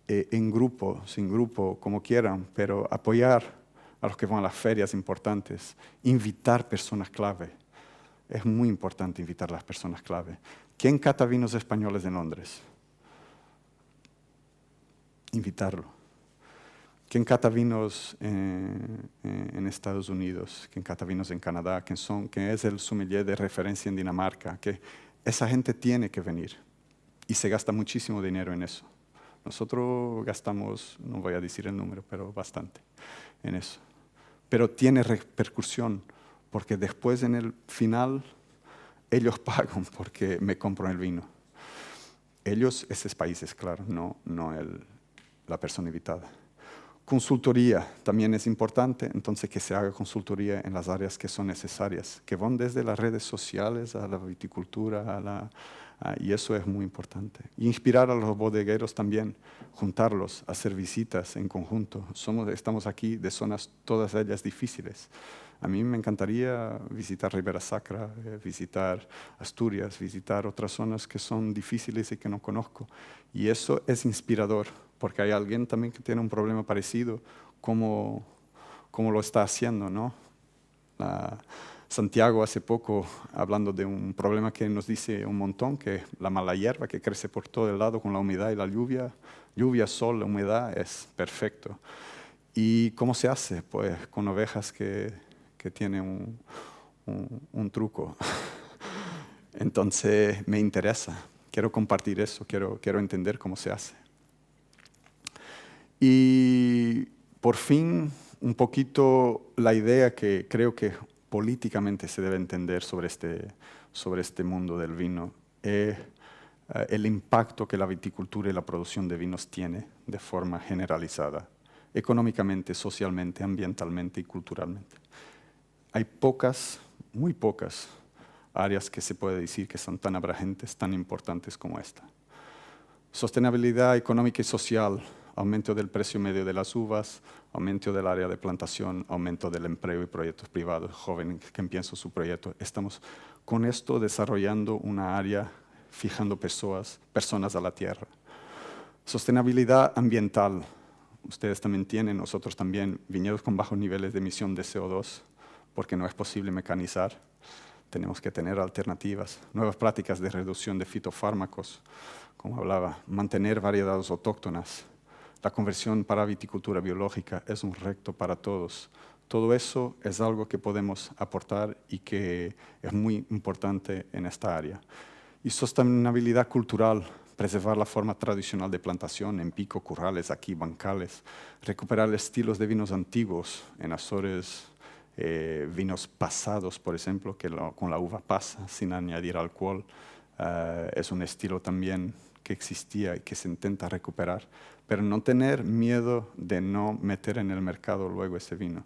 en grupo, sin grupo, como quieran, pero apoyar a los que van a las ferias importantes, invitar personas clave. Es muy importante invitar a las personas clave. ¿Quién cata vinos españoles en Londres? Invitarlo. ¿Quién cata vinos en Estados Unidos? ¿Quién cata vinos en Canadá? ¿Quién es el sommelier de referencia en Dinamarca? Que esa gente tiene que venir y se gasta muchísimo dinero en eso. Nosotros gastamos, no voy a decir el número, pero bastante en eso. Pero tiene repercusión, porque después en el final ellos pagan porque me compran el vino. Ellos, esos países, claro, no la persona invitada. Consultoría también es importante, entonces que se haga consultoría en las áreas que son necesarias, que van desde las redes sociales a la viticultura, y eso es muy importante. Y inspirar a los bodegueros también, juntarlos, hacer visitas en conjunto. Estamos aquí de zonas, todas ellas difíciles. A mí me encantaría visitar Ribera Sacra, visitar Asturias, visitar otras zonas que son difíciles y que no conozco. Y eso es inspirador, porque hay alguien también que tiene un problema parecido, como lo está haciendo, ¿no? Santiago hace poco, hablando de un problema que nos dice un montón, que es la mala hierba que crece por todo el lado con la humedad y la lluvia. Lluvia, sol, la humedad es perfecto. ¿Y cómo se hace? Pues con ovejas que tienen un truco. Entonces me interesa, quiero compartir eso, quiero entender cómo se hace. Y por fin, un poquito la idea que creo que políticamente se debe entender sobre este mundo del vino es el impacto que la viticultura y la producción de vinos tiene de forma generalizada, económicamente, socialmente, ambientalmente y culturalmente. Hay pocas, muy pocas áreas que se puede decir que son tan abrangentes, tan importantes como esta. Sostenibilidad económica y social, aumento del precio medio de las uvas, aumento del área de plantación, aumento del empleo y proyectos privados, jóvenes que empiezan su proyecto. Estamos con esto desarrollando una área, fijando personas a la tierra. Sostenibilidad ambiental. Ustedes también tienen, nosotros también, viñedos con bajos niveles de emisión de CO2, porque no es posible mecanizar. Tenemos que tener alternativas, nuevas prácticas de reducción de fitofármacos, como hablaba, mantener variedades autóctonas. La conversión para viticultura biológica es un reto para todos. Todo eso es algo que podemos aportar y que es muy importante en esta área. Y sostenibilidad cultural, preservar la forma tradicional de plantación en Pico, Currales, aquí, bancales, recuperar estilos de vinos antiguos en Azores, vinos pasados, por ejemplo, que con la uva pasa, sin añadir alcohol. Es un estilo también que existía y que se intenta recuperar, pero no tener miedo de no meter en el mercado luego ese vino.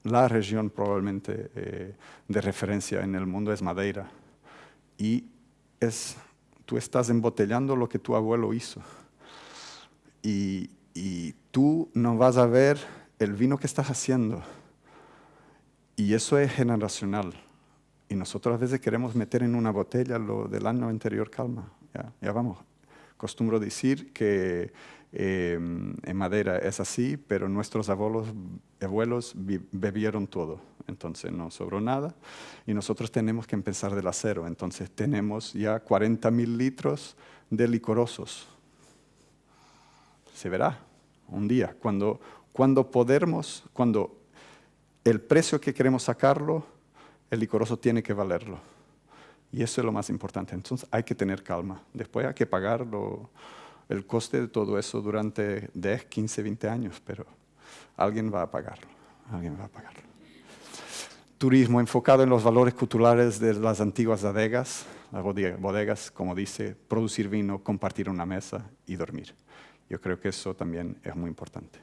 La región probablemente de referencia en el mundo es Madeira, y tú estás embotellando lo que tu abuelo hizo. Y tú no vas a ver el vino que estás haciendo. Y eso es generacional. Y nosotros a veces queremos meter en una botella lo del año anterior. Calma, ya vamos. Costumbro decir que en Madeira es así, pero nuestros abuelos bebieron todo. Entonces no sobró nada y nosotros tenemos que empezar de la cero. Entonces tenemos ya 40.000 litros de licorosos. Se verá un día, cuando el precio que queremos sacarlo, el licoroso tiene que valerlo. Y eso es lo más importante. Entonces hay que tener calma. Después hay que pagar el coste de todo eso durante 10, 15, 20 años, pero alguien va a pagarlo. Alguien va a pagarlo. Turismo enfocado en los valores culturales de las antiguas bodegas, las bodegas, como dice, producir vino, compartir una mesa y dormir. Yo creo que eso también es muy importante.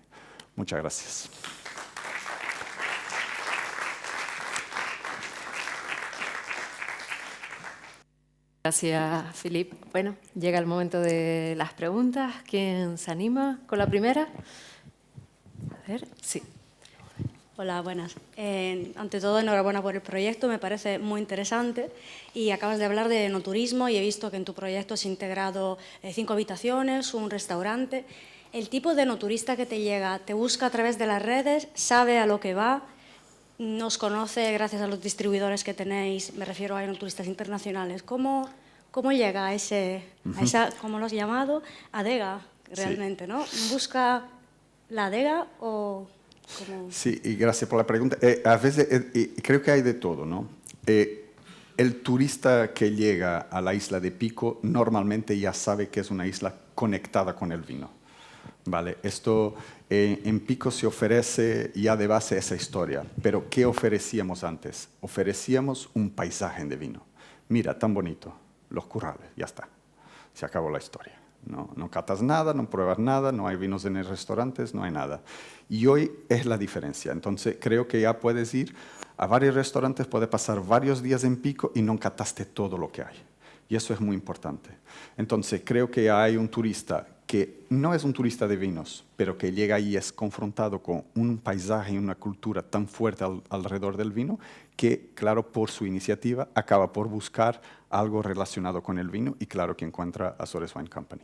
Muchas gracias. Gracias, Philippe. Bueno, llega el momento de las preguntas. ¿Quién se anima con la primera? A ver, sí. Hola, buenas. Ante todo, enhorabuena por el proyecto, me parece muy interesante. Y acabas de hablar de enoturismo y he visto que en tu proyecto has integrado 5 habitaciones, un restaurante. ¿El tipo de enoturista que te llega te busca a través de las redes, sabe a lo que va, nos conoce gracias a los distribuidores que tenéis? Me refiero a enoturistas internacionales. ¿Cómo llega a esa, ¿cómo lo has llamado? Adega, realmente, sí, ¿no? ¿Busca la adega o...? Sí, y gracias por la pregunta. A veces creo que hay de todo, ¿no? El turista que llega a la isla de Pico normalmente ya sabe que es una isla conectada con el vino, ¿vale? Esto en Pico se ofrece ya de base esa historia, pero ¿qué ofrecíamos antes? Ofrecíamos un paisaje de vino. Mira, tan bonito, los Currales, ya está, se acabó la historia. No catas nada, no pruebas nada, no hay vinos en los restaurantes, no hay nada. Y hoy es la diferencia. Entonces creo que ya puedes ir a varios restaurantes, puedes pasar varios días en Pico y no cataste todo lo que hay. Y eso es muy importante. Entonces creo que hay un turista que no es un turista de vinos, pero que llega ahí y es confrontado con un paisaje y una cultura tan fuerte alrededor del vino, que claro, por su iniciativa acaba por buscar algo relacionado con el vino y claro que encuentra Azores Wine Company.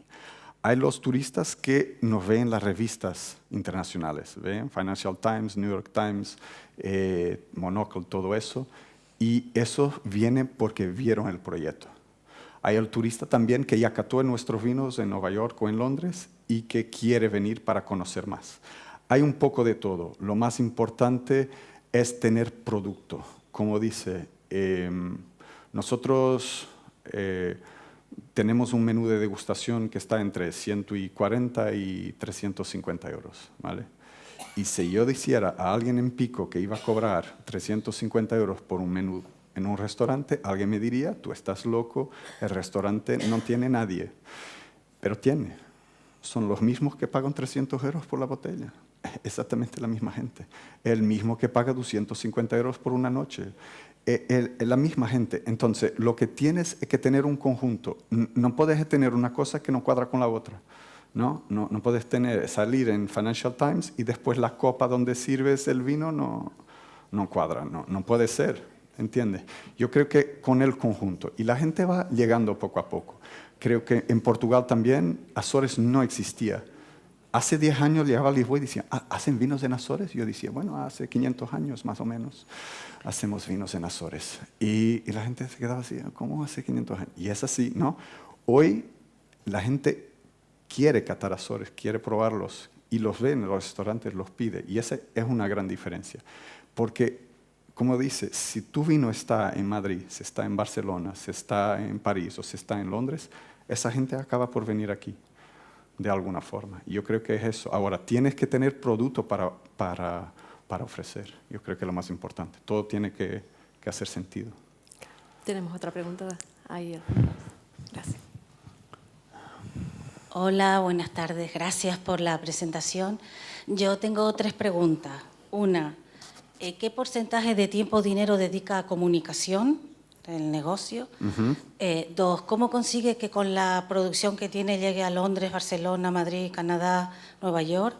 Hay los turistas que nos ven en las revistas internacionales, ¿ven? Financial Times, New York Times, Monocle, todo eso, y eso viene porque vieron el proyecto. Hay el turista también que ya cató nuestros vinos en Nueva York o en Londres y que quiere venir para conocer más. Hay un poco de todo. Lo más importante es tener producto. Como dice, nosotros tenemos un menú de degustación que está entre 140 y 350 euros, ¿vale? Y si yo dijera a alguien en Pico que iba a cobrar 350 euros por un menú en un restaurante, alguien me diría, tú estás loco, el restaurante no tiene nadie. Pero tiene. Son los mismos que pagan 300 euros por la botella. exactamente la misma gente. El mismo que paga 250 euros por una noche. La misma gente. Entonces, lo que tienes es que tener un conjunto. No puedes tener una cosa que no cuadra con la otra. No puedes salir en Financial Times y después la copa donde sirves el vino no cuadra. No puede ser, ¿entiendes? Yo creo que con el conjunto. Y la gente va llegando poco a poco. Creo que en Portugal también Azores no existía. Hace 10 años llegaba a Lisboa y decía, ¿hacen vinos en Azores? Yo decía, bueno, hace 500 años más o menos hacemos vinos en Azores. Y la gente se quedaba así, ¿cómo hace 500 años? Y es así, ¿no? Hoy la gente quiere catar Azores, quiere probarlos y los ve en los restaurantes, los pide. Y esa es una gran diferencia. Porque, como dice, si tu vino está en Madrid, si está en Barcelona, si está en París o si está en Londres, esa gente acaba por venir aquí. De alguna forma. Yo creo que es eso. Ahora, tienes que tener producto para ofrecer. Yo creo que es lo más importante. Todo tiene que hacer sentido. Tenemos otra pregunta ahí. Gracias. Hola, buenas tardes. Gracias por la presentación. Yo tengo 3 preguntas. Una, ¿qué porcentaje de tiempo o dinero dedica a comunicación del negocio? 2, ¿cómo consigue que con la producción que tiene llegue a Londres, Barcelona, Madrid, Canadá, Nueva York?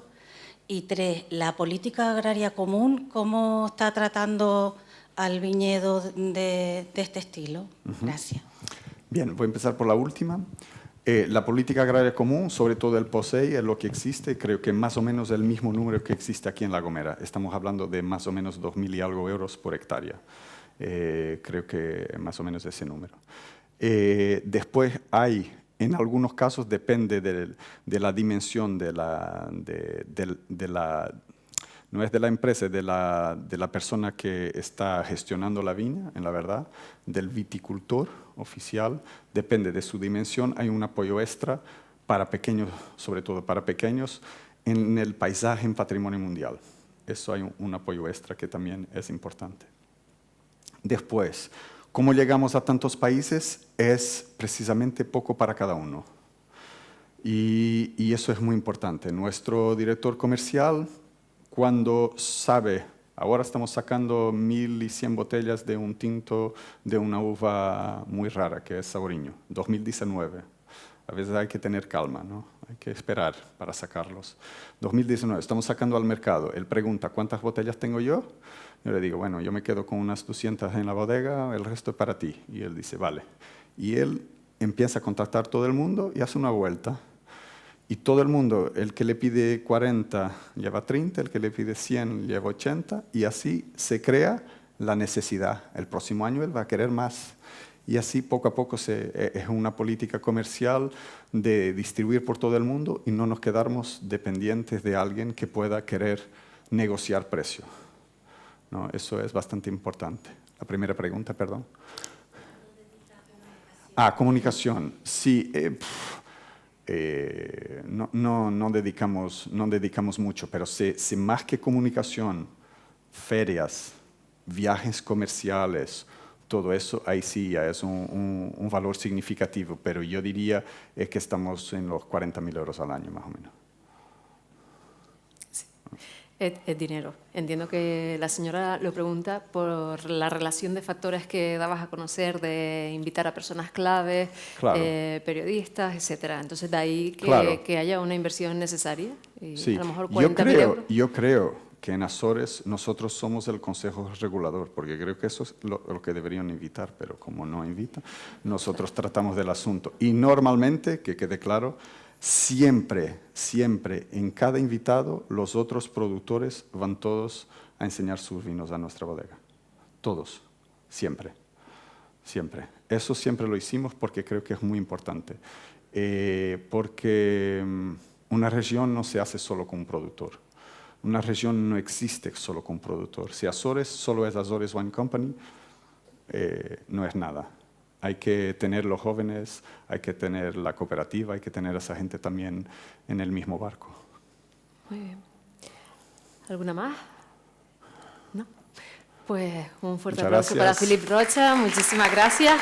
Y 3, la política agraria común, ¿cómo está tratando al viñedo de este estilo? Gracias. Bien, voy a empezar por la última. La política agraria común, sobre todo el POSEI, es lo que existe. Creo que más o menos el mismo número que existe aquí en La Gomera. Estamos hablando de más o menos 2.000 y algo euros por hectárea. Creo que más o menos ese número. Después hay, en algunos casos depende de la dimensión no es de la empresa, de la persona que está gestionando la viña, en la verdad, del viticultor oficial, depende de su dimensión. Hay un apoyo extra para pequeños, sobre todo para pequeños, en el paisaje en patrimonio mundial. Eso hay un apoyo extra que también es importante. Después, ¿cómo llegamos a tantos países? Es precisamente poco para cada uno. Y eso es muy importante. Nuestro director comercial, cuando sabe, ahora estamos sacando 1.100 botellas de un tinto de una uva muy rara, que es Saboriño, 2019. A veces hay que tener calma, ¿no? Hay que esperar para sacarlos. 2019, estamos sacando al mercado. Él pregunta, ¿cuántas botellas tengo yo? Yo le digo, bueno, yo me quedo con unas 200 en la bodega, el resto es para ti. Y él dice, vale. Y él empieza a contactar a todo el mundo y hace una vuelta. Y todo el mundo, el que le pide 40 lleva 30, el que le pide 100 lleva 80, y así se crea la necesidad. El próximo año él va a querer más. Y así poco a poco es una política comercial de distribuir por todo el mundo y no nos quedarnos dependientes de alguien que pueda querer negociar precio. ¿No? Eso es bastante importante. La primera pregunta, perdón. Comunicación. Sí, no dedicamos mucho, pero si más que comunicación, ferias, viajes comerciales, todo eso, ahí sí ya es un valor significativo, pero yo diría que estamos en los 40.000 euros al año, más o menos. Sí. Es dinero. Entiendo que la señora lo pregunta por la relación de factores que dabas a conocer, de invitar a personas claves, claro. Periodistas, etcétera. Entonces, de ahí que haya una inversión necesaria. Y sí. A lo mejor 40.000 euros. Yo creo que en Azores nosotros somos el consejo regulador, porque creo que eso es lo que deberían invitar, pero como no invitan, nosotros tratamos del asunto. Y normalmente, que quede claro, siempre, en cada invitado, los otros productores van todos a enseñar sus vinos a nuestra bodega. Todos, siempre. Eso siempre lo hicimos porque creo que es muy importante. Porque una región no se hace solo con un productor. Una región no existe solo con un productor. Si Azores solo es Azores Wine Company, no es nada. Hay que tener los jóvenes, hay que tener la cooperativa, hay que tener a esa gente también en el mismo barco. Muy bien. ¿Alguna más? ¿No? Pues un fuerte aplauso para Philippe Rocha. Muchísimas gracias.